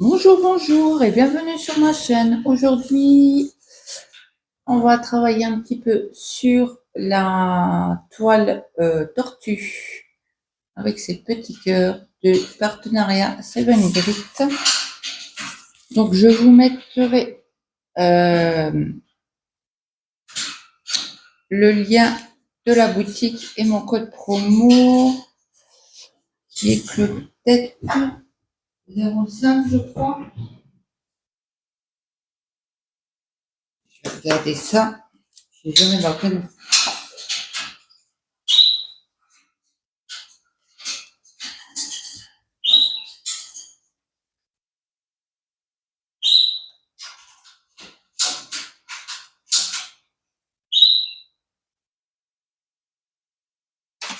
Bonjour, bonjour et bienvenue sur ma chaîne. Aujourd'hui, on va travailler un petit peu sur la toile tortue avec ses petits cœurs de partenariat Seven Grit. Donc, je vous mettrai le lien de la boutique et mon code promo qui est peut-être 05, je crois. Je vais regarder ça. Je n'ai jamais dans quel.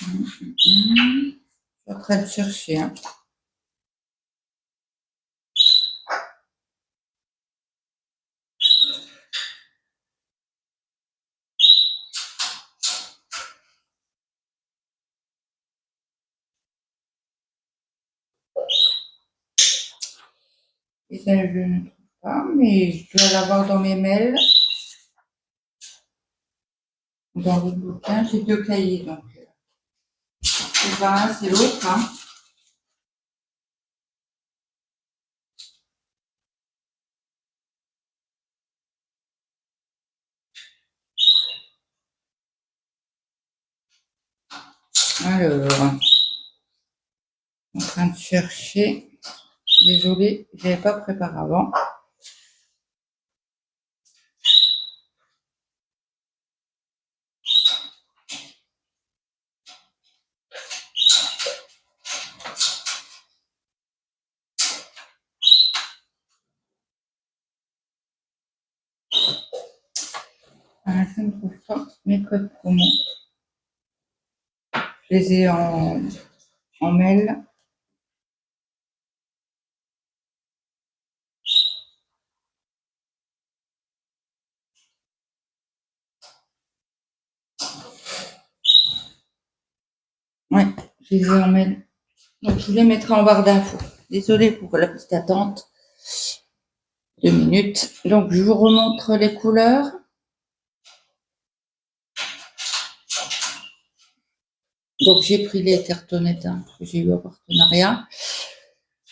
Je suis en train de chercher. Hein. Et ça, je ne trouve pas, mais je dois l'avoir dans mes mails. Dans le bouquin, j'ai 2 cahiers, donc c'est pas un, c'est l'autre. Hein. Alors, en train de chercher. Désolée, je n'avais pas préparé avant. Alors, je ne trouve pas mes codes promo. Je les ai en mail. Ouais, je les ai en mail. Donc, je vous les mettrai en barre d'infos. Désolée pour la petite attente. 2 minutes. Donc, je vous remontre les couleurs. Donc, j'ai pris les cartonnettes que j'ai eu en partenariat.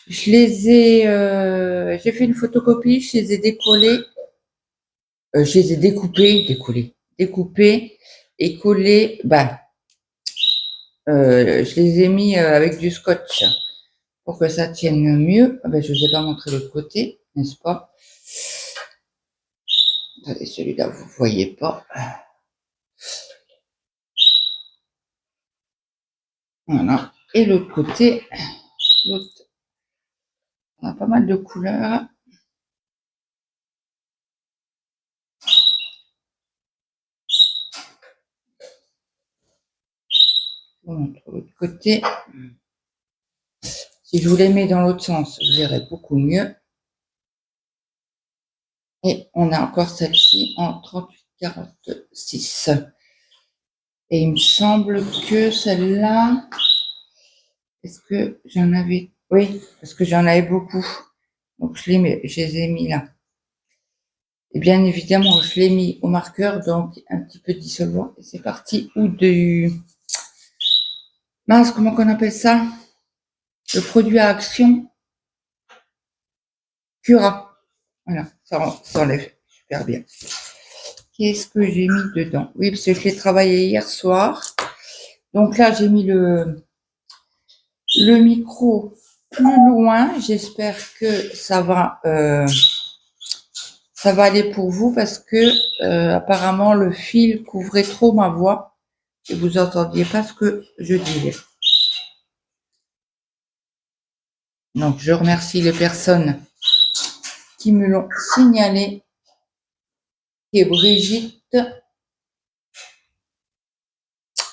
Je les ai, j'ai fait une photocopie, je les ai décollés, je les ai découpés et collés. Je les ai mis avec du scotch pour que ça tienne mieux. Je ne vous ai pas montré l'autre côté, n'est-ce pas? Attendez, celui-là, vous ne voyez pas. Voilà. Et l'autre côté, l'autre, on a pas mal de couleurs. Je vous montre l'autre côté. Si je vous les mets dans l'autre sens, vous verrez beaucoup mieux. Et on a encore celle-ci en 38,46. Et il me semble que celle-là, est-ce que j'en avais... Oui, parce que j'en avais beaucoup. Donc, je les ai mis là. Et bien évidemment, je l'ai mis au marqueur, donc un petit peu dissolvant. Et c'est parti. Ou du... Mince, comment qu'on appelle ça? Le produit à action. Cura. Voilà, ça enlève super bien. Qu'est-ce que j'ai mis dedans? Oui, parce que je l'ai travaillé hier soir. Donc là, j'ai mis le micro plus loin. J'espère que ça va aller pour vous parce que apparemment le fil couvrait trop ma voix et vous entendiez pas ce que je disais. Donc je remercie les personnes qui me l'ont signalé, qui est Brigitte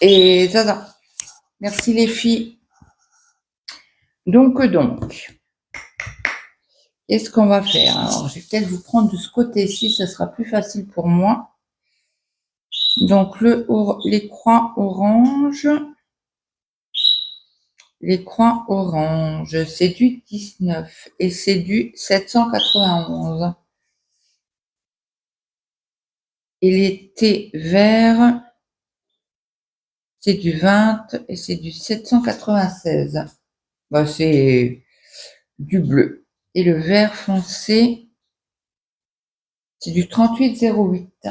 et Zaza. Merci les filles. Donc, qu'est-ce qu'on va faire? Alors, je vais peut-être vous prendre de ce côté-ci, ça sera plus facile pour moi. Donc, les croix orange. les croix orange, c'est du 19 et c'est du 791. Et les thés verts, c'est du 20 et c'est du 796. Bah, c'est du bleu. Et le vert foncé, c'est du 3808.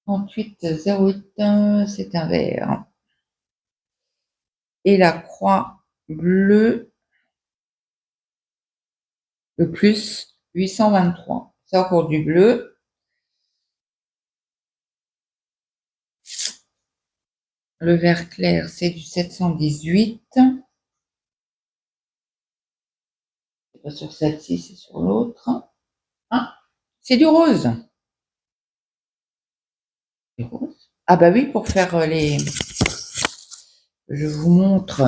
3808, c'est un vert. Et la croix bleue, le plus 823. C'est encore du bleu. Le vert clair, c'est du 718. C'est pas sur celle-ci, c'est sur l'autre. Ah, c'est du rose. Du rose. Ah bah oui, pour faire les... Je vous montre.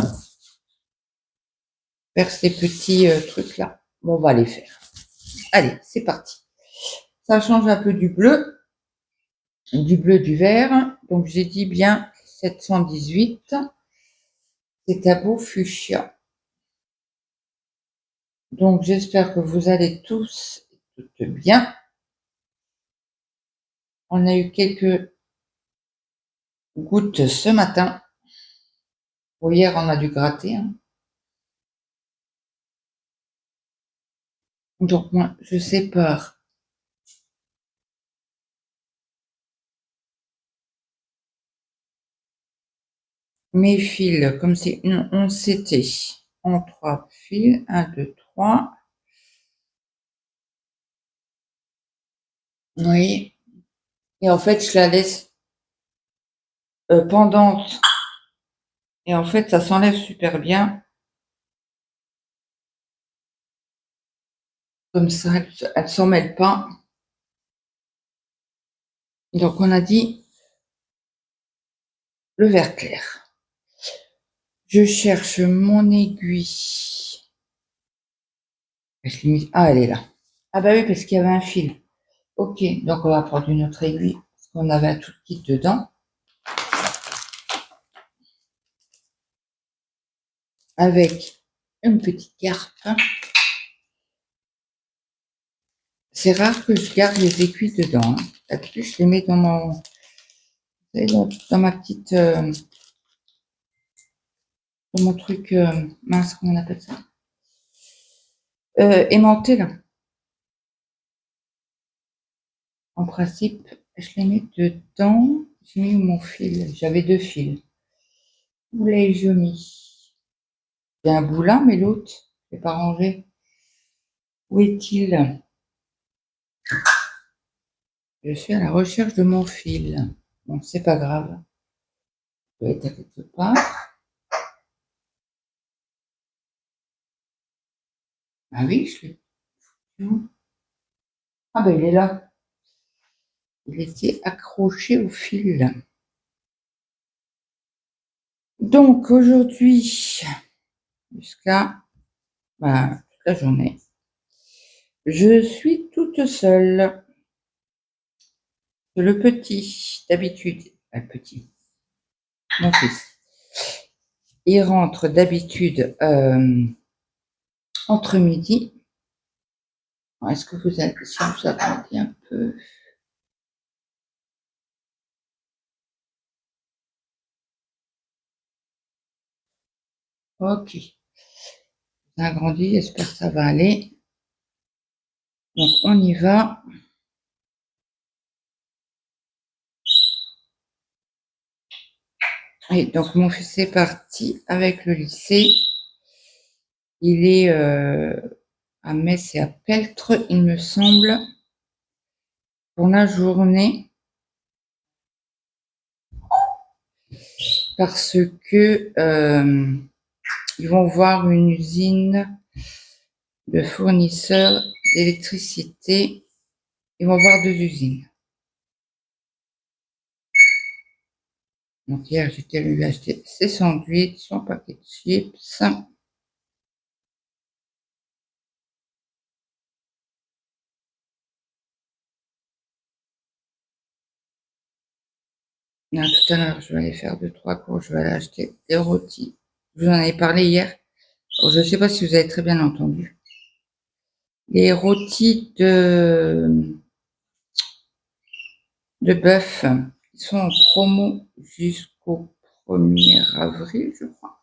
Faire ces petits trucs-là. Bon, on va les faire. Allez, c'est parti. Ça change un peu du bleu, du vert. Donc, j'ai dit bien 718. C'est à beau fuchsia. Donc, j'espère que vous allez tous et toutes bien. On a eu quelques gouttes ce matin. Bon, hier, on a dû gratter. Hein. Donc, moi, je sépare mes fils comme si on s'était en 3 fils. 1, 2, 3. Oui. Et en fait, je la laisse pendante. Et en fait, ça s'enlève super bien. Comme ça, elle ne s'en mêle pas. Donc, on a dit le vert clair. Je cherche mon aiguille. Ah, elle est là. Ah bah oui, parce qu'il y avait un fil. Ok, donc on va prendre une autre aiguille. Parce qu'on avait un tout kit dedans. Avec une petite carte. C'est rare que je garde les aiguilles dedans. Hein. D'habitude, je les mets dans ma petite... dans mon truc... mince, comment on appelle ça aimanté, là. En principe, je les mets dedans. J'ai mis mon fil. J'avais 2 fils. Où l'ai-je mis? Il y a un bout là, mais l'autre, je l'ai pas rangé. Où est-il? Je suis à la recherche de mon fil. Bon, c'est pas grave. Il doit être à quelque part. Ah oui, je l'ai. Ah ben, il est là. Il était accroché au fil. Donc, aujourd'hui, jusqu'à toute la journée, je suis toute seule. Le petit, d'habitude, le petit, mon fils, il rentre d'habitude entre midi. Est-ce que vous avez, si vous attendez un peu? Ok. Ça a grandi, j'espère que ça va aller. Donc, on y va. Et donc, mon fils est parti avec le lycée. Il est à Metz et à Peltre, il me semble, pour la journée. Parce que ils vont voir une usine de fournisseurs d'électricité. Ils vont voir 2 usines. Donc hier, j'étais lui acheter ses sandwichs, son paquet de chips. Là, tout à l'heure, je vais aller faire 2-3 cours. Je vais aller acheter des rôtis. Je vous en avais parlé hier. Je ne sais pas si vous avez très bien entendu. Les rôtis de bœuf, ils sont en promo jusqu'au 1er avril, je crois.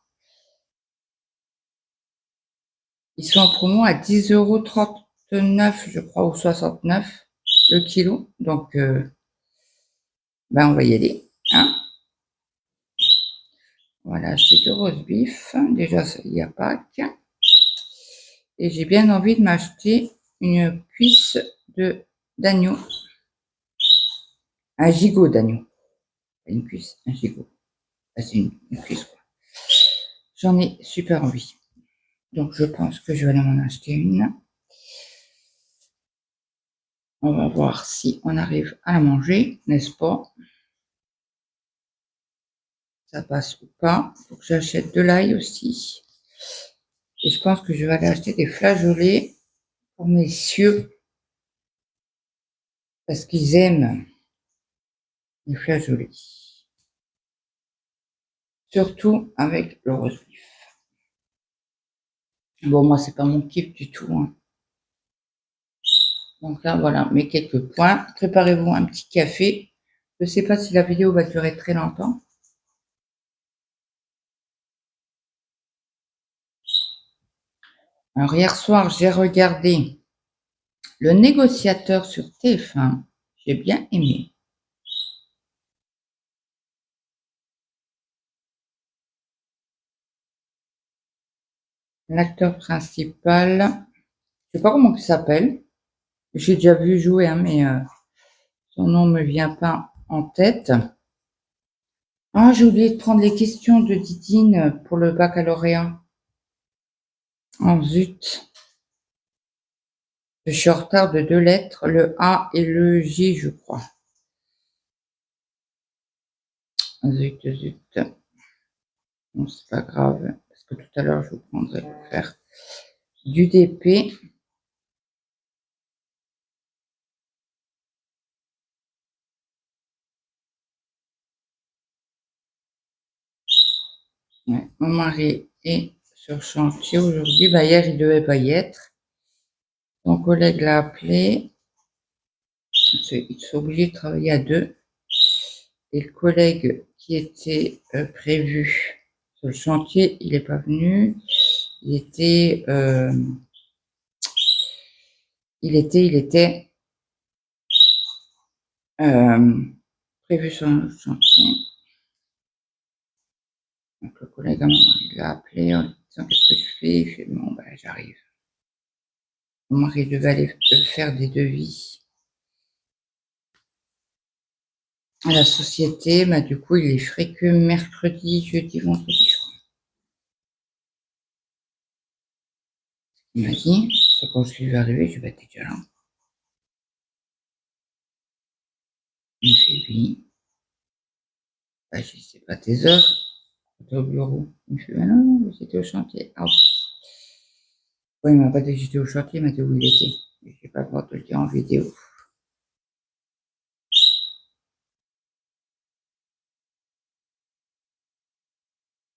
Ils sont en promo à 10,39 €, je crois, ou 69 le kilo. Donc, on va y aller. Hein, voilà, j'ai deux roast beef. Déjà, il y a Pâques. Et j'ai bien envie de m'acheter une cuisse d'agneau. Un gigot d'agneau. Pas une cuisse, un gigot. C'est une cuisse, quoi. J'en ai super envie. Donc, je pense que je vais aller m'en acheter une. On va voir si on arrive à la manger, n'est-ce pas? Ça passe ou pas. Il faut que j'achète de l'ail aussi. Et je pense que je vais aller acheter des flageolets pour mes cieux. Parce qu'ils aiment les flageolets. Surtout avec le roast beef. Bon, moi, c'est pas mon kiff du tout. Hein. Donc là, voilà, mes quelques points. Préparez-vous un petit café. Je ne sais pas si la vidéo va durer très longtemps. Alors, hier soir, j'ai regardé Le Négociateur sur TF1. J'ai bien aimé. L'acteur principal, je ne sais pas comment il s'appelle. J'ai déjà vu jouer, hein, mais son nom ne me vient pas en tête. Ah, j'ai oublié de prendre les questions de Didine pour le baccalauréat. Oh zut. Je suis en retard de 2 lettres, le A et le J, je crois. Zut, zut. Bon, c'est pas grave, parce que tout à l'heure, je vous prendrai pour faire du DP. Ouais, mon mari est sur chantier aujourd'hui. Hier, il devait pas y être. Son collègue l'a appelé. Ils sont obligés de travailler à deux. Et le collègue qui était prévu sur le chantier, il n'est pas venu. Il était prévu sur le chantier. Donc le collègue à mon mari l'a appelé en lui disant qu'est-ce que je fais. Il fait bon, j'arrive. Mon mari devait aller faire des devis à la société, mais du coup, il les ferait que mercredi, jeudi, vendredi, je crois. Il m'a dit, c'est quand je suis arrivé, je vais être déjà là. Il fait oui. Je dis, c'est pas tes heures, t'es au bureau. Il me fait, non, j'étais au chantier. Ah, ok. Ouais, il m'a pas dit que j'étais au chantier, il m'a dit où il était. Je n'ai pas le droit de le dire en vidéo.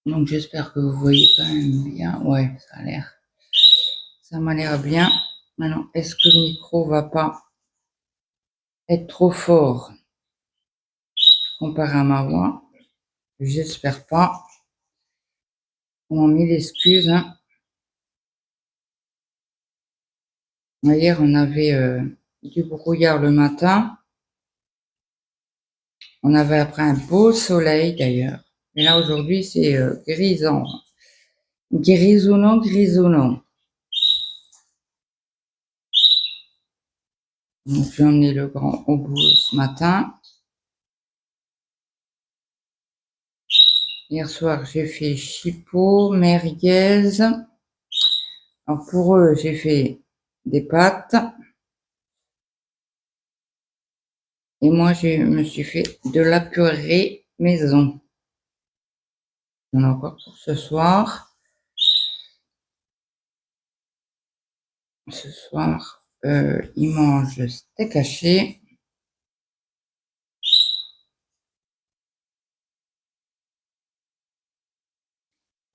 Donc j'espère que vous voyez quand même bien. Ouais, ça m'a l'air bien. Maintenant, est-ce que le micro va pas être trop fort comparé à ma voix? J'espère pas. On mille excuses. Hein. Hier, on avait du brouillard le matin. On avait après un beau soleil d'ailleurs. Et là, aujourd'hui, c'est grisant. Grisonnant, grisonnant. Donc, j'ai emmené le grand au boulot ce matin. Hier soir, j'ai fait chipot, merguez. Alors, pour eux, j'ai fait des pâtes. Et moi, je me suis fait de la purée maison. J'en ai encore pour ce soir. Ce soir, ils mangent steak haché.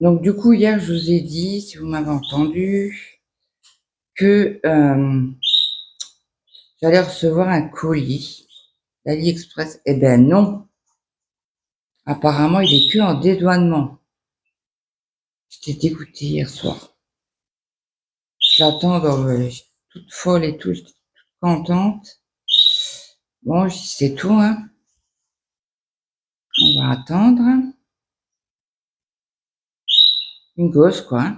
Donc, du coup, hier, je vous ai dit, si vous m'avez entendu, que j'allais recevoir un colis d'AliExpress. Eh ben non. Apparemment, il est que en dédouanement. J'étais dégoûtée hier soir. Je l'attends, toute folle et tout, j'étais toute contente. Bon, je dis, c'est tout, hein. On va attendre. Une gosse, quoi.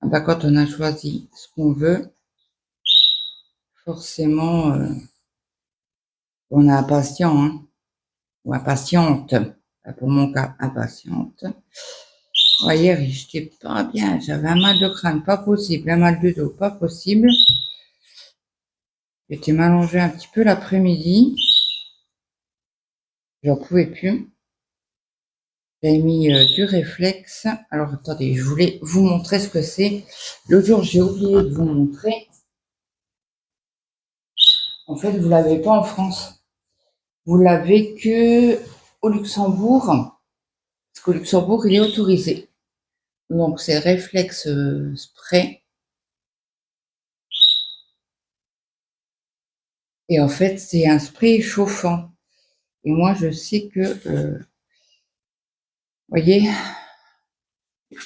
Ah bah, quand on a choisi ce qu'on veut, forcément, on est impatient, hein. Ou impatiente. Pour mon cas, impatiente. Ouais, hier, j'étais pas bien. J'avais un mal de crâne, pas possible. Un mal de dos, pas possible. J'étais m'allonger un petit peu l'après-midi. J'en pouvais plus. J'ai mis du réflexe. Alors, attendez, je voulais vous montrer ce que c'est. L'autre jour, j'ai oublié de vous montrer. En fait, vous l'avez pas en France. Vous l'avez que au Luxembourg. Parce qu'au Luxembourg, il est autorisé. Donc, c'est réflexe spray. Et en fait, c'est un spray chauffant. Et moi, je sais que, voyez, je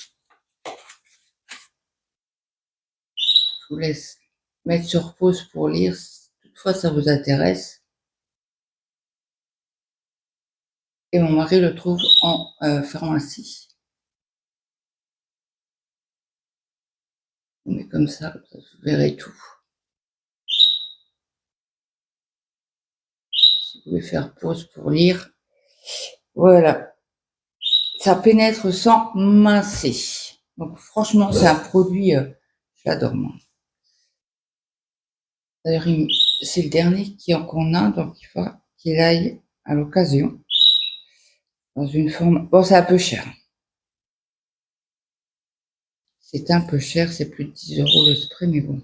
vous laisse mettre sur pause pour lire si toutefois ça vous intéresse. Et mon mari le trouve en pharmacie. On met comme ça, vous verrez tout. Si vous pouvez faire pause pour lire. Voilà. Ça pénètre sans mincer. Donc franchement, c'est un produit, j'adore moi. D'ailleurs, c'est le dernier qu'on a, donc il faut qu'il aille à l'occasion. Dans une forme. Bon, c'est un peu cher. C'est un peu cher, c'est plus de 10 € le spray, mais bon.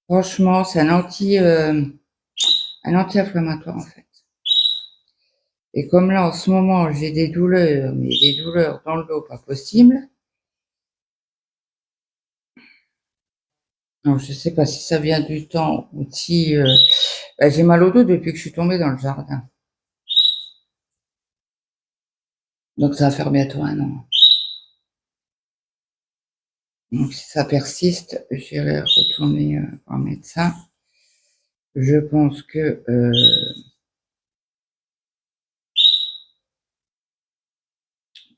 Franchement, c'est un anti-inflammatoire en fait. Et comme là, en ce moment, j'ai des douleurs, mais des douleurs dans le dos, pas possible. Alors, je sais pas si ça vient du temps ou si j'ai mal au dos depuis que je suis tombée dans le jardin. Donc, ça va faire bientôt 1 an. Donc, si ça persiste, j'irai retourner voir un médecin. Je pense que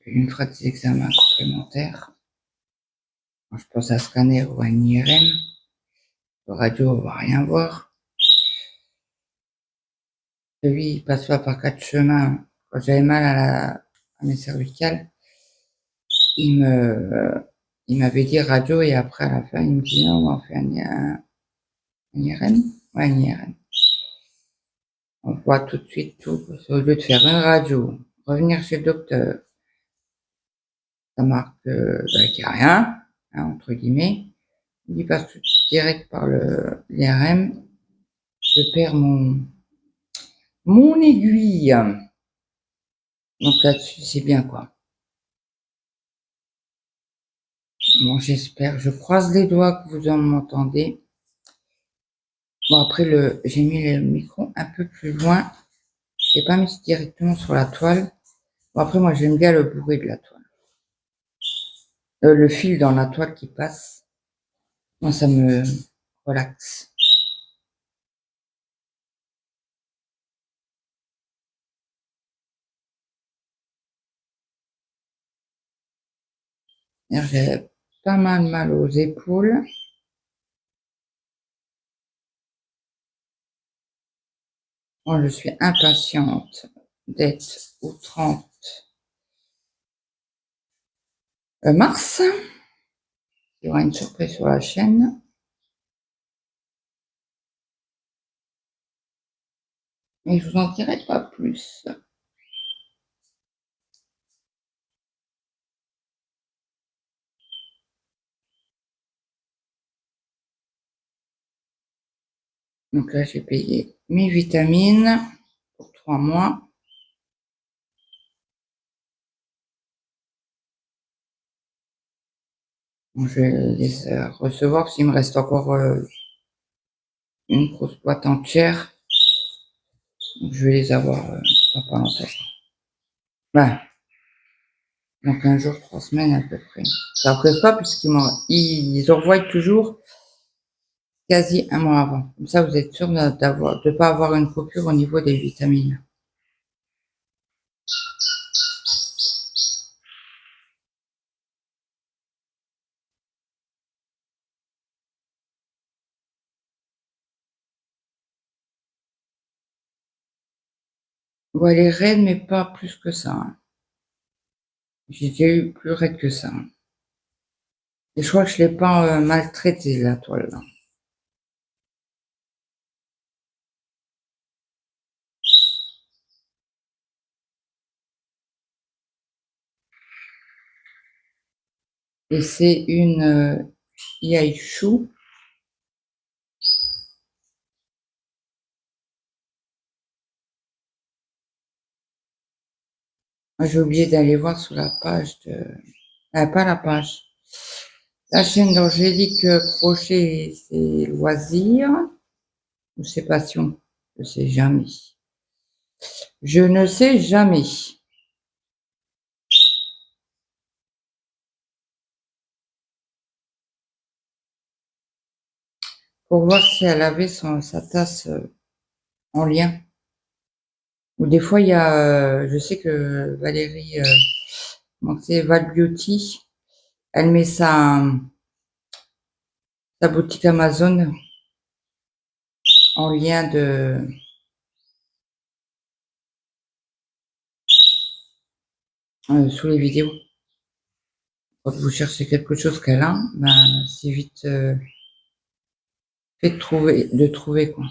il me fera des examens complémentaires. Je pense à un scanner ou à une IRM. Le radio, on va rien voir. Lui, il passe pas par 4 chemins. Quand j'avais mal à mes cervicales, il m'avait dit radio et après, à la fin, il me dit non, on fait un IRM. Ouais, un IRM. On voit tout de suite tout. Au lieu de faire une radio, revenir chez le docteur, ça marque qu'il n'y a rien, hein, entre guillemets. Il passe tout direct par l'IRM. Je perds mon aiguille. Donc là-dessus, c'est bien quoi. Bon, j'espère. Je croise les doigts que vous en m'entendez. Bon, après, j'ai mis le micro un peu plus loin. Je l'ai pas mis directement sur la toile. Bon, après, moi, j'aime bien le bruit de la toile. Le fil dans la toile qui passe. Moi, ça me relaxe. J'ai pas mal aux épaules. Moi, je suis impatiente d'être au 30 mars. Il y aura une surprise sur la chaîne. Mais je vous en dirai pas plus. Donc là, j'ai payé mes vitamines pour 3 mois. Donc, je vais les recevoir parce qu'il me reste encore une grosse boîte entière. Donc, je vais les avoir dans pas longtemps. Ben, donc un jour, 3 semaines à peu près. Ça ne presse pas puisqu'ils envoient toujours quasi un mois avant. Comme ça, vous êtes sûr de ne pas avoir une coupure au niveau des vitamines. Bon, elle est raide, mais pas plus que ça, hein. J'ai déjà eu plus raide que ça, hein. Et je crois que je ne l'ai pas maltraitée, la toile, là. Et c'est une Yaishu. Moi, j'ai oublié d'aller voir sur la page de... pas la page. La chaîne d'Angélique Crochet, c'est loisirs ou c'est passion? Je sais jamais. Je ne sais jamais. Pour voir si elle avait sa tasse en lien. Ou des fois, il y a, je sais que Valérie, c'est Val Beauty, elle met sa boutique Amazon en lien sous les vidéos. Quand vous cherchez quelque chose qu'elle a, ben, c'est vite fait de trouver, quoi.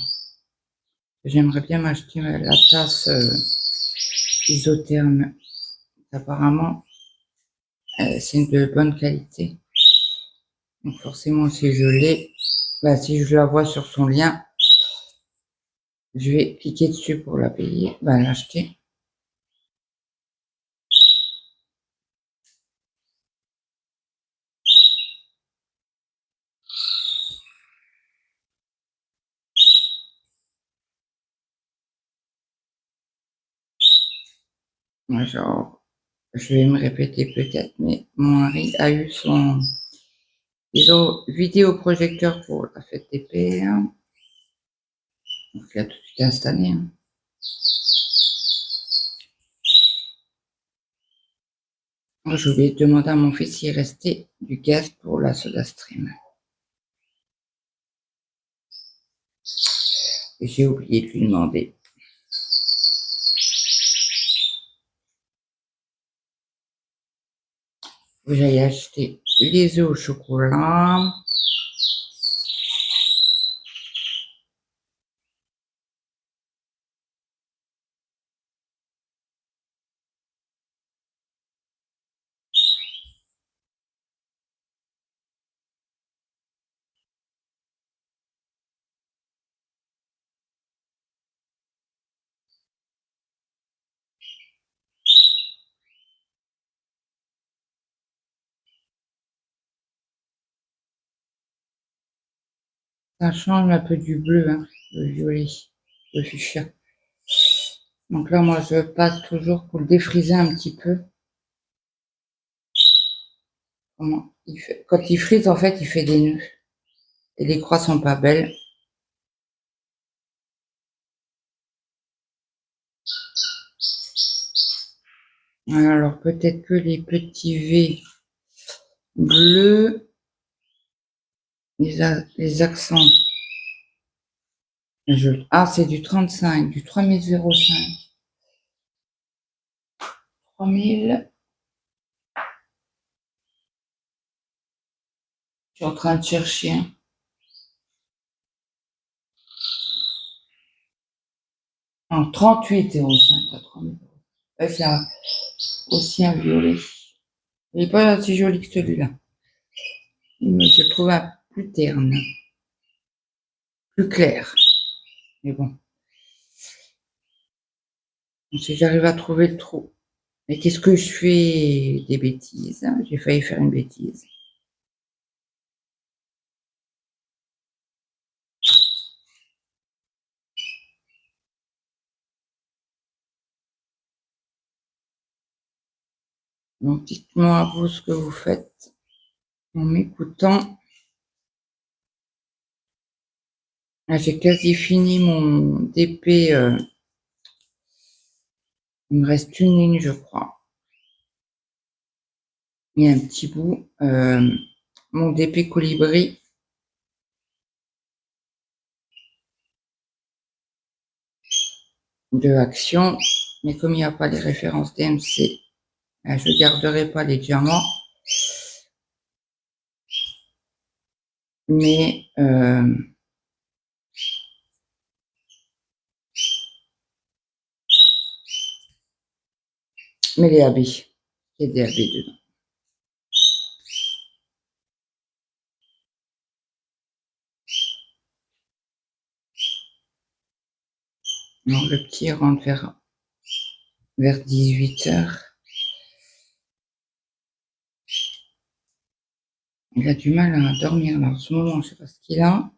J'aimerais bien m'acheter la tasse isotherme. Apparemment, c'est de bonne qualité. Donc forcément, si je l'ai, ben, si je la vois sur son lien, je vais cliquer dessus pour la payer, ben, l'acheter. Moi, genre, je vais me répéter peut-être, mais mon mari a eu son vidéoprojecteur pour la fête des pères. Donc, il a tout de suite installé, hein. Moi, je vais demander à mon fils s'il restait du gaz pour la SodaStream. Et j'ai oublié de lui demander. Faut que j'aille acheter les œufs au chocolat. Ça change un peu du bleu, hein, le violet, le fuchsia. Donc là, moi, je passe toujours pour le défriser un petit peu. Quand il frise, en fait, il fait des nœuds. Et les croix sont pas belles. Alors, peut-être que les petits V bleus, les accents. C'est du 35, du 3005. 3000. Je suis en train de chercher, hein. Non, 38,05 à 3000. Ouais, c'est aussi un violet. Il n'est pas aussi joli que celui-là. Mais je le trouve un plus terne, plus clair. Mais bon, si j'arrive à trouver le trou. Mais qu'est-ce que je fais des bêtises, hein? J'ai failli faire une bêtise. Donc, dites-moi vous ce que vous faites en m'écoutant. Ah, j'ai quasi fini mon DP. Il me reste une ligne, je crois. Il y a un petit bout. Mon DP colibri. De action. Mais comme il n'y a pas les références DMC, je ne garderai pas les diamants. Mais les AB. Il y a des AB dedans. Donc le petit rentre vers 18h. Il a du mal à dormir là en ce moment, je sais pas ce qu'il a.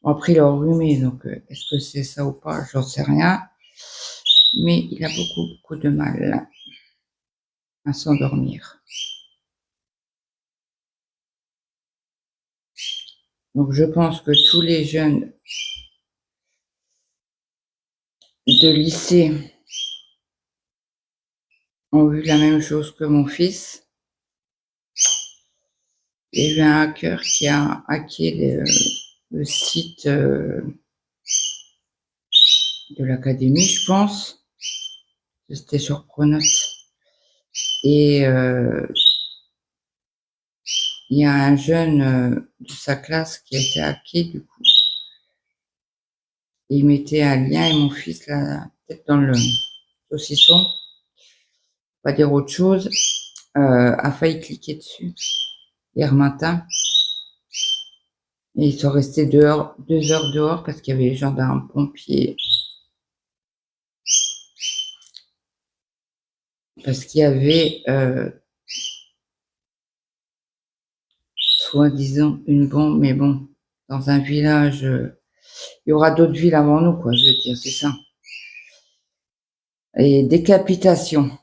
Bon, après il est enrhumé, donc est-ce que c'est ça ou pas, j'en sais rien. Mais il a beaucoup de mal à s'endormir. Donc je pense que tous les jeunes de lycée ont eu la même chose que mon fils. Il y a eu un hacker qui a hacké le site de l'académie, je pense. C'était sur Pronote. Et il y a un jeune de sa classe qui a été hacké, du coup. Et il mettait un lien et mon fils, la tête dans le saucisson, pas dire autre chose, a failli cliquer dessus hier matin. Et ils sont restés 2 heures dehors parce qu'il y avait les gendarmes, pompiers. Parce qu'il y avait soi-disant une bombe, mais bon, dans un village, il y aura d'autres villes avant nous, quoi, je veux dire, c'est ça. Et décapitation.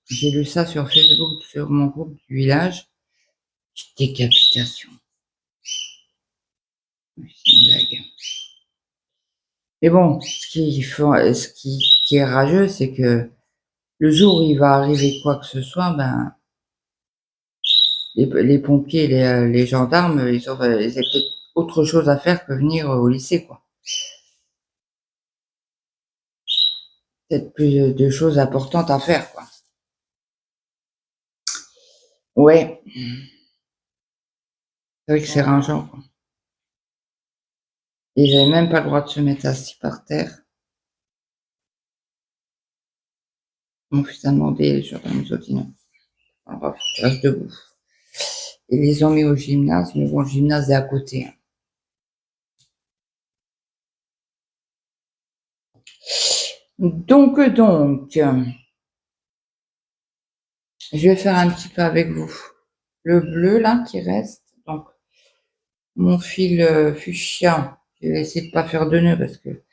J'ai lu ça sur Facebook, sur mon groupe du village. Décapitation. C'est une blague. Mais bon, ce qui est rageux, c'est que le jour où il va arriver quoi que ce soit, ben, les pompiers, les gendarmes, ils ont peut-être autre chose à faire que venir au lycée, quoi. Peut-être plus de choses importantes à faire, quoi. Ouais. C'est vrai que c'est rageant, quoi. Et j'avais même pas le droit de se mettre assis par terre. Mon fils a demandé, les gendarmes nous ont dit non. Alors, faut que tu restes debout. Ils les ont mis au gymnase, mais bon, le gymnase est à côté. Donc, je vais faire un petit peu avec vous. Le bleu, là, qui reste. Donc, mon fil fuchsia, je vais essayer de pas faire de nœuds parce que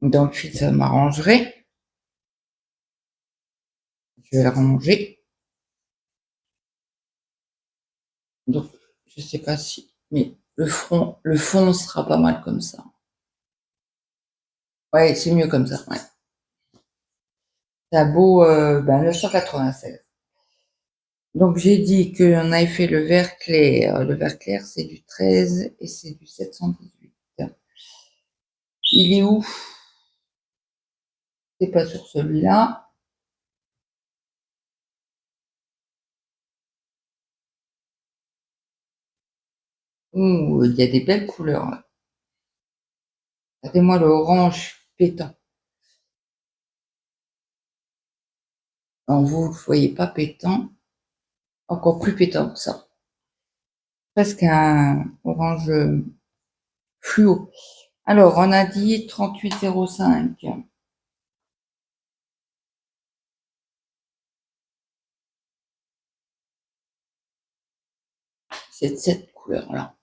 dans le fil, ça m'arrangerait. Je vais le ranger. Donc, je sais pas si, mais le fond sera pas mal comme ça. Ouais, c'est mieux comme ça, ouais. Ça vaut 996. Donc j'ai dit qu'on avait fait le vert clair. Le vert clair, c'est du 13 et c'est du 718. Il est où? C'est pas sur celui-là. Ouh, il y a des belles couleurs. Regardez-moi le orange pétant. Alors vous ne voyez pas pétant, encore plus pétant que ça. Presque un orange fluo. Alors, on a dit 38,05. C'est de cette couleur-là.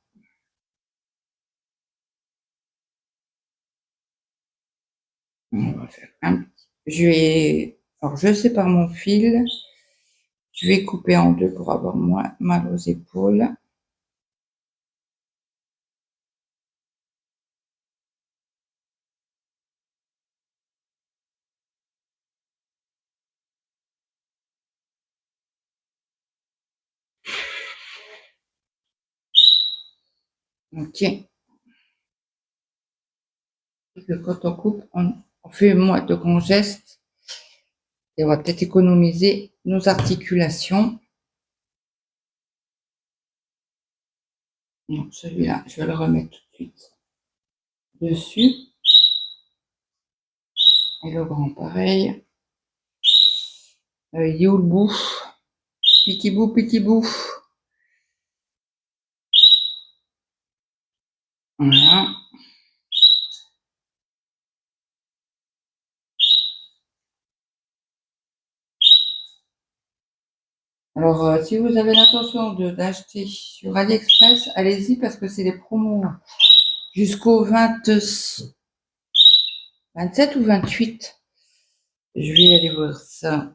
On va faire un petit. Je vais Alors, je sépare mon fil. Je vais couper en deux pour avoir moins mal aux épaules. Ok. Et que quand on coupe, on fait moins de grands gestes et on va peut-être économiser nos articulations. Donc, celui-là, je vais le remettre tout de suite dessus. Et le grand, pareil. Il est où le bout? Petit bout, petit bout. Voilà. Alors, si vous avez l'intention d'acheter sur AliExpress, allez-y parce que c'est des promos jusqu'au 27 ou 28. Je vais aller voir ça.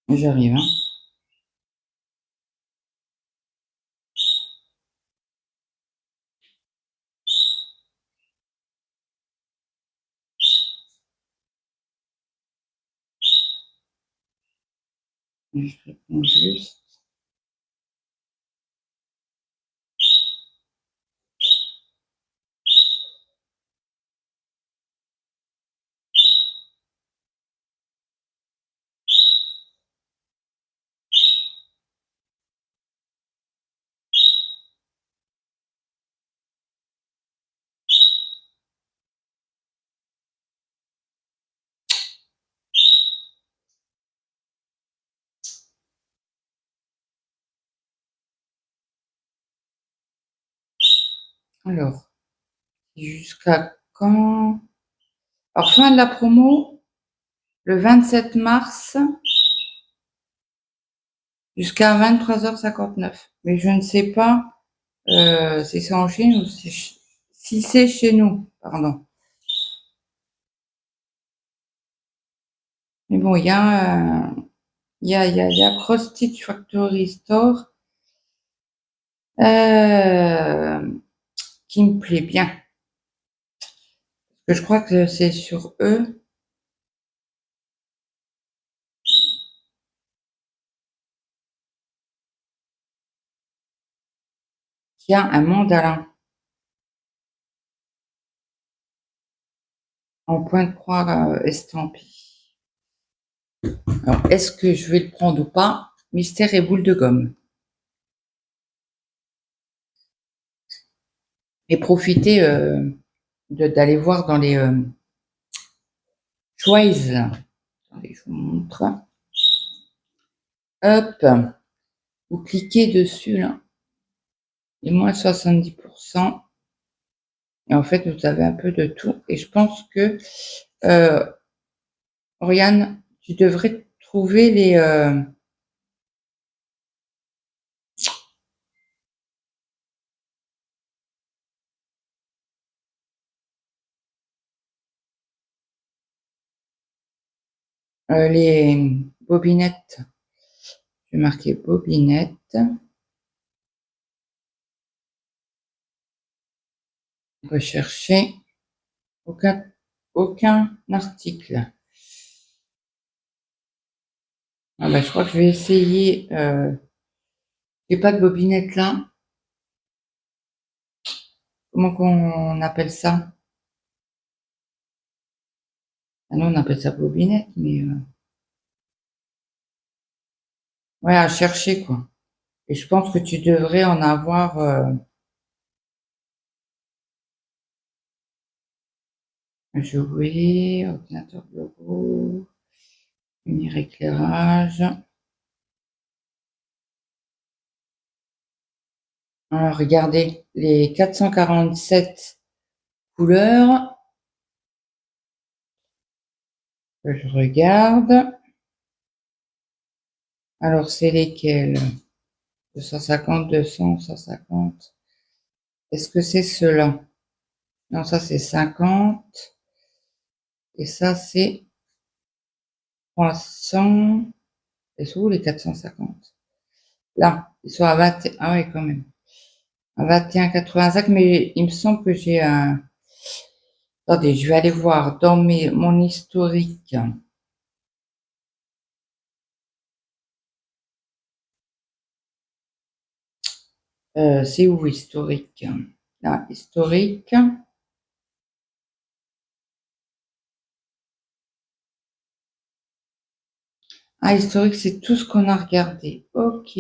J'arrive, hein. Je réponds juste. Alors, jusqu'à quand? Alors, fin de la promo, le 27 mars jusqu'à 23h59. Mais je ne sais pas si c'est en Chine ou si c'est chez nous. Pardon. Mais bon, il y a Cross Stitch Factory Store qui me plaît bien. Je crois que c'est sur eux. Qu'il y a un mandalin en point de croix estampé. Alors, est-ce que je vais le prendre ou pas? Mystère et boule de gomme. Et profiter d'aller voir dans les choices. Attendez, je vous montre. Hop, vous cliquez dessus là. Et moins 70%. Et en fait, vous avez un peu de tout. Et je pense que, Oriane, tu devrais trouver les bobinettes. Je vais marquer bobinette. Rechercher. Aucun article. Ah bah, je crois que je vais essayer. J'ai pas de bobinette là. Comment qu'on appelle ça? Ah non, on appelle ça bobinette, mais ouais, à chercher, quoi. Et je pense que tu devrais en avoir joué, ordinateur bureau, unir éclairage. Alors, regardez, les 447 couleurs, je regarde. Alors, c'est lesquelles? 250, 200, 150. Est-ce que c'est ceux-là? Non, ça c'est 50. Et ça c'est 300. Et c'est où les 450? Là, ils sont à 20. Ah oui, quand même. À 21,85. Mais il me semble que j'ai un. Attendez, je vais aller voir dans mon historique. C'est où historique? Là, historique. Ah, historique, c'est tout ce qu'on a regardé. Ok.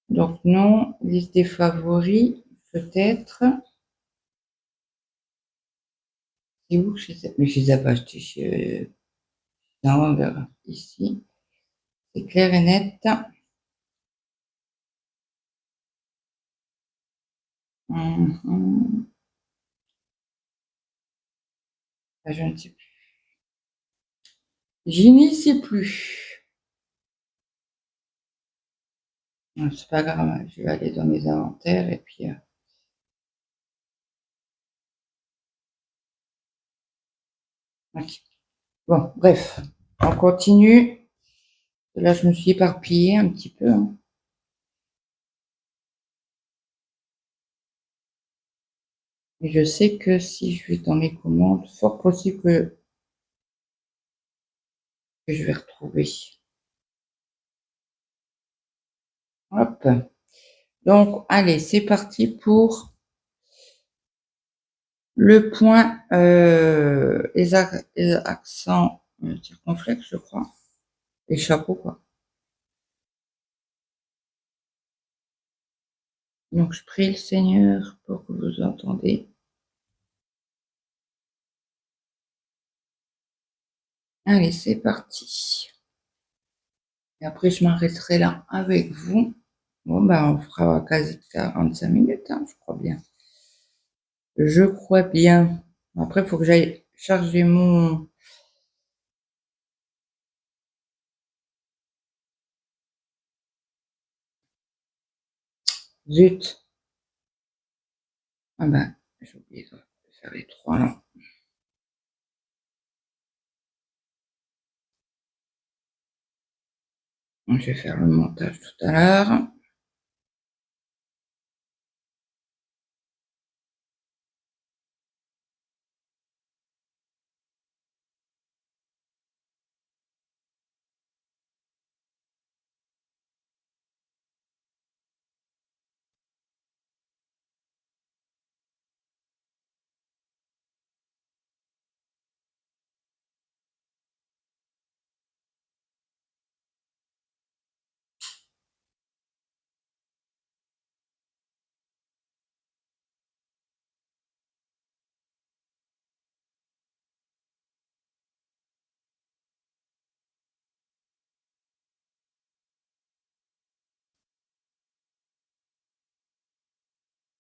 Donc non, liste des favoris, peut-être. C'est où que mais je les ai pas achetés chez. Non, on verra. Ici, c'est clair et net. Mhm. Ah, je ne sais plus. Je n'y sais plus. Non, c'est pas grave, je vais aller dans mes inventaires et puis. Ok. Bon, bref, on continue. Là, je me suis éparpillée un petit peu, hein. Et je sais que si je vais dans mes commandes, fort possible que je vais retrouver. Hop. Donc, allez, c'est parti pour le point, les accents circonflexes, je crois. Les chapeaux, quoi. Donc, je prie le Seigneur pour que vous entendez. Allez, c'est parti. Et après, je m'arrêterai là avec vous. Bon, ben, on fera quasi 45 minutes, hein, je crois bien. Je crois bien. Après, il faut que j'aille charger mon... Zut. Ah ben, j'ai oublié de faire les trois là. Je vais faire le montage tout à l'heure.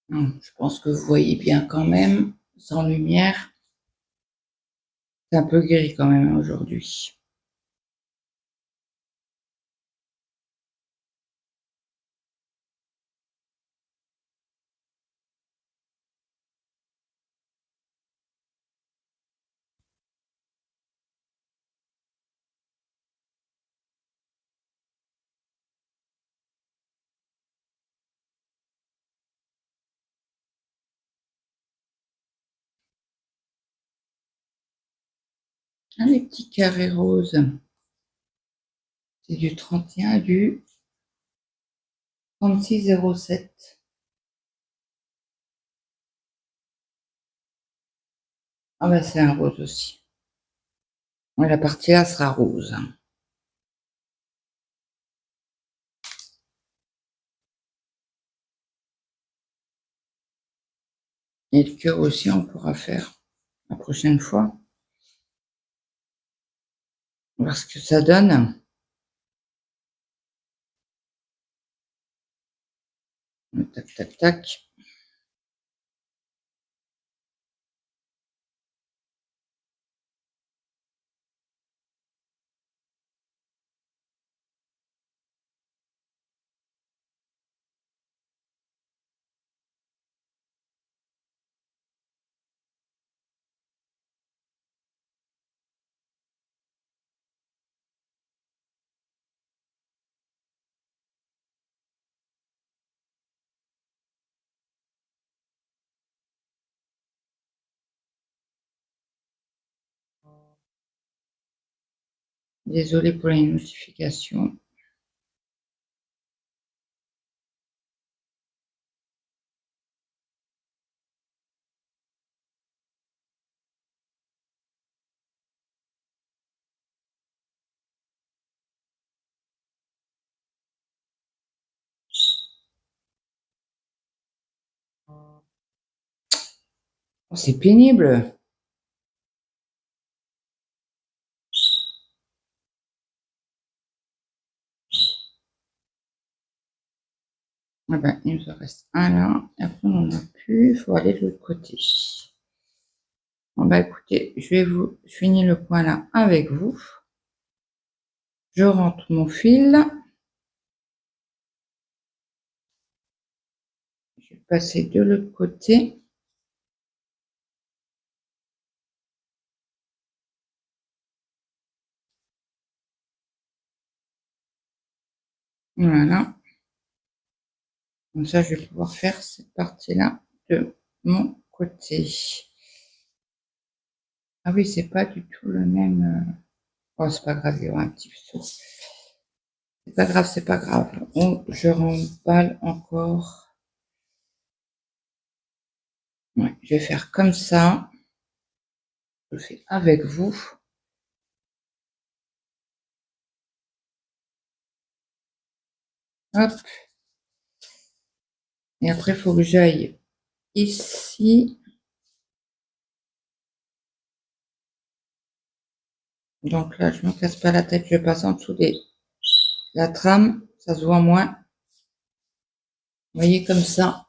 Je pense que vous voyez bien quand même, sans lumière. C'est un peu gris quand même aujourd'hui. Ah, les petits carrés roses. C'est du 31, du 36,07. Ah ben c'est un rose aussi. La partie là sera rose. Et le cœur aussi, on pourra faire la prochaine fois. Voir ce que ça donne. Tac, tac, tac. Désolée pour les notifications. Oh, c'est pénible. Ah ben, il nous en reste un là. Et après, on n'en a plus. Il faut aller de l'autre côté. Bon, bah écoutez, je finis le point là avec vous. Je rentre mon fil. Je vais passer de l'autre côté. Voilà. Comme ça, je vais pouvoir faire cette partie-là de mon côté. Ah oui, c'est pas du tout le même. Oh, c'est pas grave, il y aura un petit saut. C'est pas grave, c'est pas grave. Je remballe encore. Ouais, je vais faire comme ça. Je fais avec vous. Hop. Et après, il faut que j'aille ici. Donc là, je ne me casse pas la tête, je passe en dessous de la trame, ça se voit moins. Vous voyez comme ça.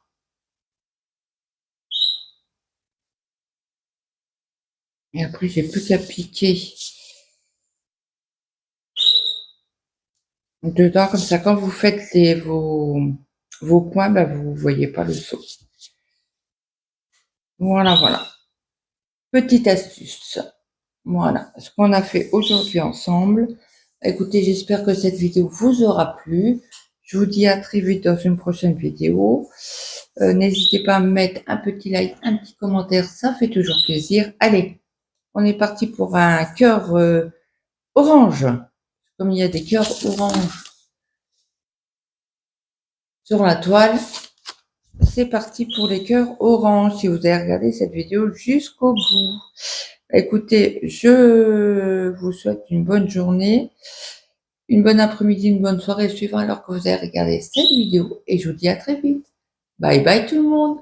Et après, j'ai plus qu'à piquer dedans, comme ça, quand vous faites vos points, bah, vous ne voyez pas le saut. Voilà, voilà. Petite astuce. Voilà ce qu'on a fait aujourd'hui ensemble. Écoutez, j'espère que cette vidéo vous aura plu. Je vous dis à très vite dans une prochaine vidéo. N'hésitez pas à me mettre un petit like, un petit commentaire, ça fait toujours plaisir. Allez, on est parti pour un cœur orange. Comme il y a des cœurs orange sur la toile, c'est parti pour les cœurs orange. Si vous avez regardé cette vidéo jusqu'au bout. Écoutez, je vous souhaite une bonne journée, une bonne après-midi, une bonne soirée suivant alors que vous avez regardé cette vidéo. Et je vous dis à très vite. Bye bye tout le monde.